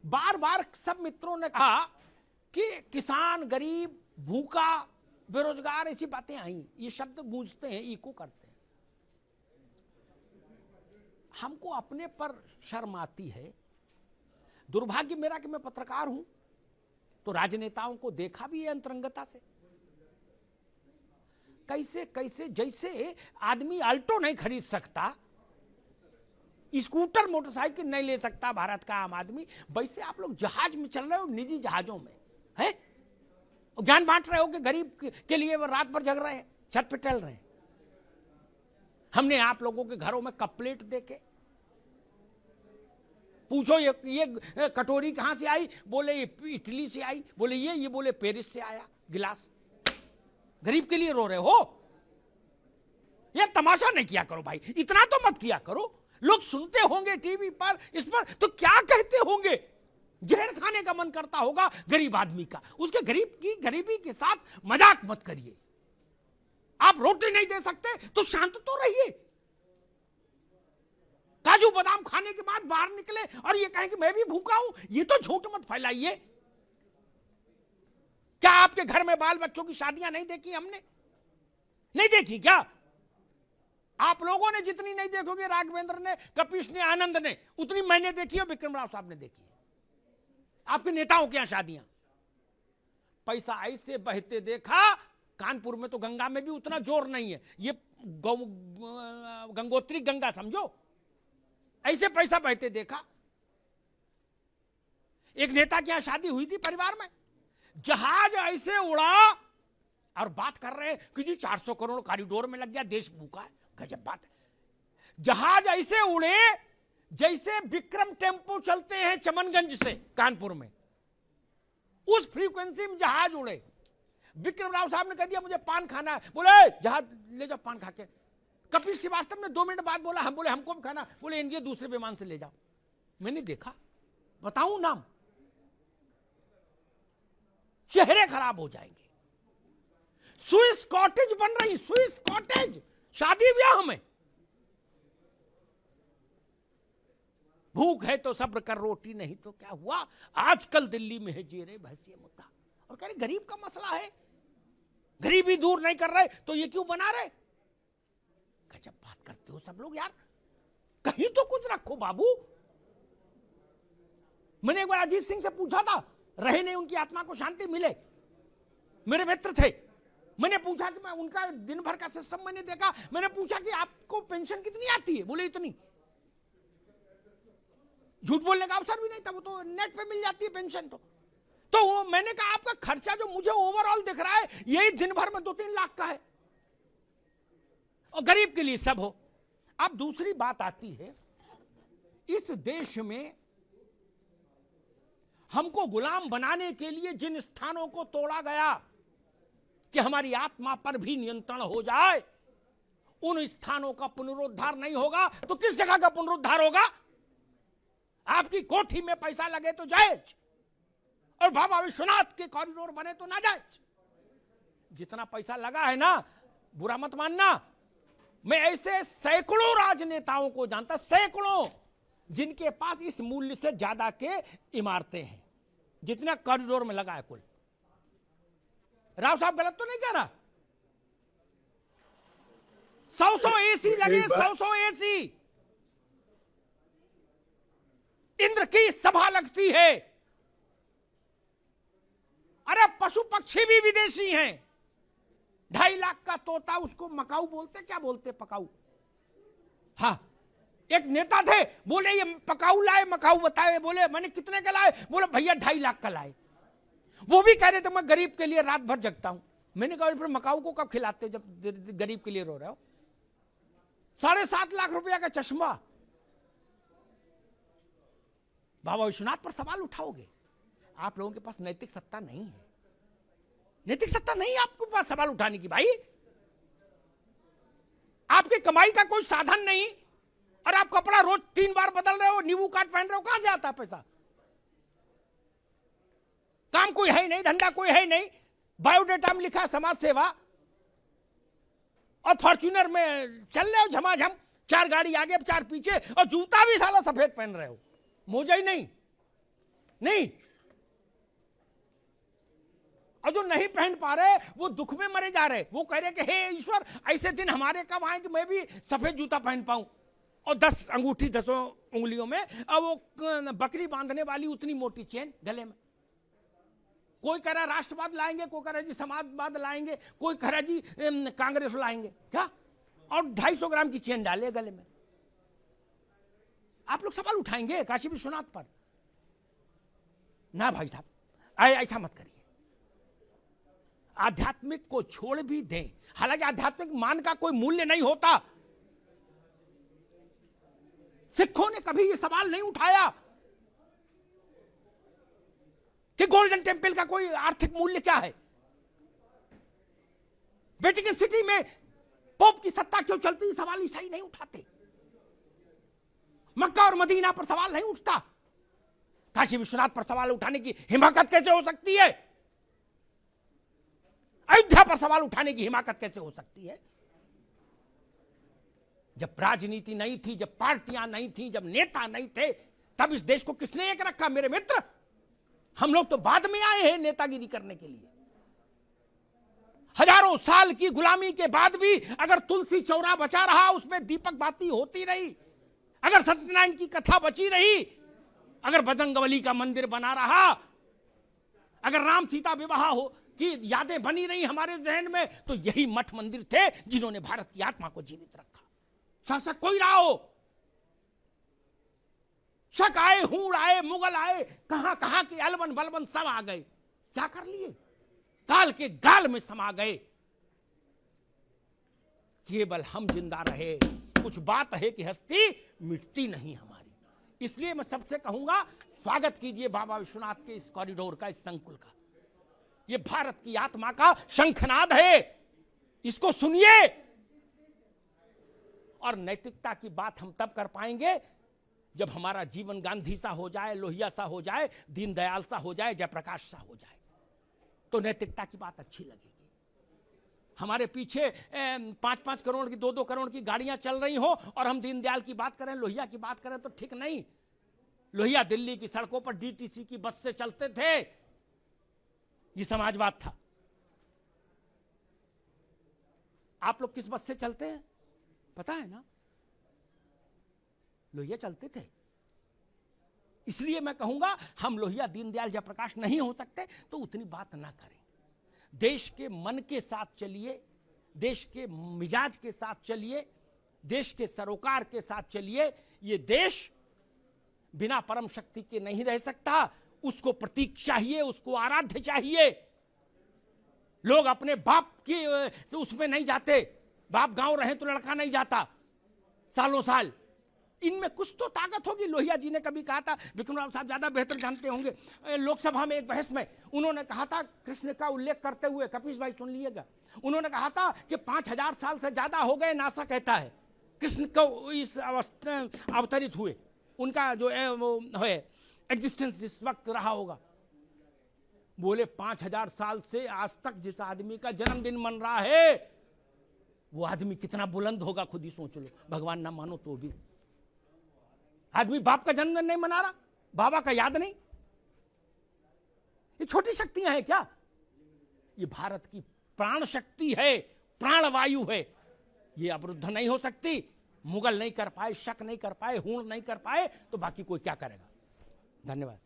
बार बार सब मित्रों ने कहा कि किसान, गरीब, भूखा, बेरोजगार, ऐसी बातें आई, ये शब्द गूंजते हैं, इको करते हैं। हमको अपने पर शर्म आती है। दुर्भाग्य मेरा कि मैं पत्रकार हूं, तो राजनेताओं को देखा भी है अंतरंगता से, कैसे कैसे, जैसे आदमी अल्टो नहीं खरीद सकता, स्कूटर, मोटरसाइकिल नहीं ले सकता भारत का आम आदमी, वैसे आप लोग जहाज में चल रहे हो, निजी जहाजों में है, ज्ञान बांट रहे हो कि गरीब के लिए वो रात भर जग रहे हैं, छत पे टहल रहे हैं। हमने आप लोगों के घरों में कप प्लेट देके पूछो ये कटोरी कहां से आई, बोले ये इटली से आई, बोले ये बोले पेरिस से आया गिलास। गरीब के लिए रो रहे हो? ये तमाशा नहीं किया करो भाई, इतना तो मत किया करो। लोग सुनते होंगे टीवी पर, इस पर, तो क्या कहते होंगे? जहर खाने का मन करता होगा गरीब आदमी का। उसके गरीबी के साथ मजाक मत करिए। आप रोटी नहीं दे सकते तो शांत तो रहिए। काजू बादाम खाने के बाद बाहर निकले और ये कहें कि मैं भी भूखा हूं, ये तो झूठ मत फैलाइए। क्या आपके घर में बाल बच्चों की शादियां नहीं देखी हमने? नहीं देखी क्या? आप लोगों ने जितनी नहीं देखोगे, राघवेंद्र ने, कपिश ने, आनंद ने, उतनी मैंने देखी और विक्रम राव साहब ने देखी है। आपके नेताओं के यहां शादियां पैसा ऐसे बहते देखा। कानपुर में तो गंगा में भी उतना जोर नहीं है, ये गंगोत्री गंगा समझो, ऐसे पैसा बहते देखा। एक नेता के यहां शादी हुई थी परिवार में, जहाज ऐसे उड़ा और बात कर रहे हैं कि जी 400 करोड़ कॉरिडोर में लग गया, देश भूखा है। गजब बात है। जहाज ऐसे उड़े जैसे विक्रम टेम्पो चलते हैं चमनगंज से कानपुर में, उस फ्रीक्वेंसी में जहाज उड़े। विक्रम राव साहब ने कह दिया मुझे पान खाना है, बोले जहाज ले जाओ पान खा के। कपिल श्रीवास्तव ने 2 मिनट बाद बोला, हम बोले हमको भी खाना, बोले इनके दूसरे विमान से ले जाओ। मैंने देखा, बताऊं नाम, चेहरे खराब हो जाएंगे। स्विस कॉटेज बन रही, स्विस कॉटेज शादी ब्याह में। भूख है तो सब्र कर, रोटी नहीं तो क्या हुआ। आजकल दिल्ली में है जेरे बहस ये मुद्दा, और कह रहे गरीब का मसला है, गरीबी दूर नहीं कर रहे तो ये क्यों बना रहे। गजब बात करते हो सब लोग यार, कहीं तो कुछ रखो बाबू। मैंने एक बार अजीत सिंह से पूछा था, रहे नहीं, उनकी आत्मा को शांति मिले, मेरे मित्र थे। मैंने पूछा कि मैं उनका दिन भर का सिस्टम मैंने देखा, मैंने पूछा कि आपको पेंशन कितनी आती है, बोले इतनी। झूठ बोलने का अवसर भी नहीं था, वो तो नेट पे मिल जाती है पेंशन। तो वो मैंने कहा आपका खर्चा जो मुझे ओवरऑल दिख रहा है यही दिन भर में 2-3 लाख का है, और गरीब के लिए सब हो। अब दूसरी बात आती है, इस देश में हमको गुलाम बनाने के लिए जिन स्थानों को तोड़ा गया कि हमारी आत्मा पर भी नियंत्रण हो जाए, उन स्थानों का पुनरुद्धार नहीं होगा तो किस जगह का पुनरुद्धार होगा? आपकी कोठी में पैसा लगे तो जायज, और बाबा विश्वनाथ के कॉरिडोर बने तो ना जायज। जितना पैसा लगा है ना, बुरा मत मानना, मैं ऐसे सैकड़ों राजनेताओं को जानता, सैकड़ों, जिनके पास इस मूल्य से ज्यादा के इमारतें हैं जितना कॉरिडोर में लगा है कुल। राव साहब गलत तो नहीं कह रहा? 100 एसी लगे, 100 एसी। इंद्र की सभा लगती है। अरे पशु पक्षी भी विदेशी हैं। 2.5 लाख का तोता, उसको मकाऊ बोलते, क्या बोलते पकाऊ? हाँ, एक नेता थे, बोले ये पकाऊ लाए, मकाऊ बताए, बोले मैंने कितने का लाए, बोले भैया 2.5 लाख का लाए। वो भी कह रहे थे मैं गरीब के लिए रात भर जगता हूं। मैंने कहा फिर मकाऊ को कब खिलाते जब गरीब के लिए रो रहे हो? 7.5 लाख रुपया का चश्मा। बाबा विश्वनाथ पर सवाल उठाओगे? आप लोगों के पास नैतिक सत्ता नहीं है, नैतिक सत्ता नहीं है आपके पास सवाल उठाने की। भाई आपकी कमाई का कोई साधन नहीं, और आप कपड़ा रोज 3 बार बदल रहे हो, नींबू काट पहन रहे हो, कहां से आता है पैसा? काम कोई है नहीं, धंधा कोई है नहीं, बायोडेटा में लिखा समाज सेवा, और फॉर्च्यूनर में चल रहे हो झमाझम, 4 गाड़ी आगे 4 पीछे, और जूता भी साला सफेद पहन रहे हो, मोजा ही नहीं। नहीं। और जो नहीं पहन पा रहे वो दुख में मरे जा रहे। वो कह रहे कि हे ईश्वर, ऐसे दिन हमारे कब आए कि मैं भी सफेद जूता पहन पाऊं और 10 अंगूठी 10 उंगलियों में, और वो बकरी बांधने वाली उतनी मोटी चेन गले में। कोई कह रहा राष्ट्रवाद लाएंगे, कोई कह रहा जी समाजवाद लाएंगे, कोई कह रहा जी कांग्रेस लाएंगे, क्या? और 250 ग्राम की चेन डाले गले में। आप लोग सवाल उठाएंगे काशी विश्वनाथ पर? ना भाई साहब, ऐसा मत करिए। आध्यात्मिक को छोड़ भी दें। हालांकि आध्यात्मिक मान का कोई मूल्य नहीं होता। सिखों ने कभी यह सवाल नहीं उठाया कि गोल्डन टेम्पल का कोई आर्थिक मूल्य क्या है। वेटिकन सिटी में पोप की सत्ता क्यों चलती, सवाल ईसाई नहीं उठाते। मक्का और मदीना पर सवाल नहीं उठता। काशी विश्वनाथ पर सवाल उठाने की हिमाकत कैसे हो सकती है? अयोध्या पर सवाल उठाने की हिमाकत कैसे हो सकती है? जब राजनीति नहीं थी, जब पार्टियां नहीं थी, जब नेता नहीं थे, तब इस देश को किसने एक रखा मेरे मित्र? हम लोग तो बाद में आए हैं नेतागिरी करने के लिए। हजारों साल की गुलामी के बाद भी अगर तुलसी चौरा बचा रहा, उसमें दीपक बाती होती रही, अगर सत्यनारायण की कथा बची रही, अगर बजरंगबली का मंदिर बना रहा, अगर राम सीता विवाह हो की यादें बनी रही हमारे जहन में, तो यही मठ मंदिर थे जिन्होंने भारत की आत्मा को जीवित रखा। शासक कोई रहा हो, शक आए, हूड़ आए, मुगल आए, कहां कहां के अलबन बलबन सब आ गए, क्या कर लिए? काल के गाल में समा गए। केवल हम जिंदा रहे। कुछ बात है कि हस्ती मिटती नहीं हमारी। इसलिए मैं सबसे कहूंगा, स्वागत कीजिए बाबा विश्वनाथ के इस कॉरिडोर का, इस संकुल का। यह भारत की आत्मा का शंखनाद है, इसको सुनिए। और नैतिकता की बात हम तब कर पाएंगे जब हमारा जीवन गांधी सा हो जाए, लोहिया सा हो जाए, दीनदयाल सा हो जाए, जयप्रकाश सा हो जाए, तो नैतिकता की बात अच्छी लगेगी। हमारे पीछे 5-5 करोड़ की 2-2 करोड़ की गाड़ियां चल रही हो और हम दीनदयाल की बात करें, लोहिया की बात करें, तो ठीक नहीं। लोहिया दिल्ली की सड़कों पर डीटीसी की बस से चलते थे, ये समाजवाद था। आप लोग किस बस से चलते हैं पता है ना? लोहिया चलते थे। इसलिए मैं कहूंगा, हम लोहिया दीनदयाल जयप्रकाश नहीं हो सकते तो उतनी बात ना करें। देश के मन के साथ चलिए, देश के मिजाज के साथ चलिए, देश के सरोकार के साथ चलिए। ये देश बिना परम शक्ति के नहीं रह सकता। उसको प्रतीक चाहिए, उसको आराध्य चाहिए। लोग अपने बाप की उसमें नहीं जाते। बाप गांव रहे तो लड़का नहीं जाता सालों साल। इनमें कुछ तो ताकत होगी। लोहिया जी ने कभी कहा था, विक्रम राव साहब ज्यादा बेहतर जानते होंगे, लोकसभा में एक बहस में उन्होंने कहा था, कृष्ण का उल्लेख करते हुए, कपीश भाई सुन लीजिएगा, उन्होंने कहा था कि 5000 साल से ज्यादा हो गए, नासा कहता है, कृष्ण को इस अवस्था अवतरित हुए। उनका जो है वो है एग्जिस्टेंस जिस वक्त रहा होगा। बोले 5000 साल से आज तक जिस आदमी का जन्मदिन मन रहा है, वो आदमी कितना बुलंद होगा खुद ही सोच लो। भगवान ना मानो तो भी आदमी बाप का जन्मदिन नहीं मना रहा, बाबा का याद नहीं। ये छोटी शक्तियां हैं क्या? ये भारत की प्राण शक्ति है, प्राणवायु है। ये अवरुद्ध नहीं हो सकती। मुगल नहीं कर पाए, शक नहीं कर पाए, हूण नहीं कर पाए, तो बाकी कोई क्या करेगा? धन्यवाद।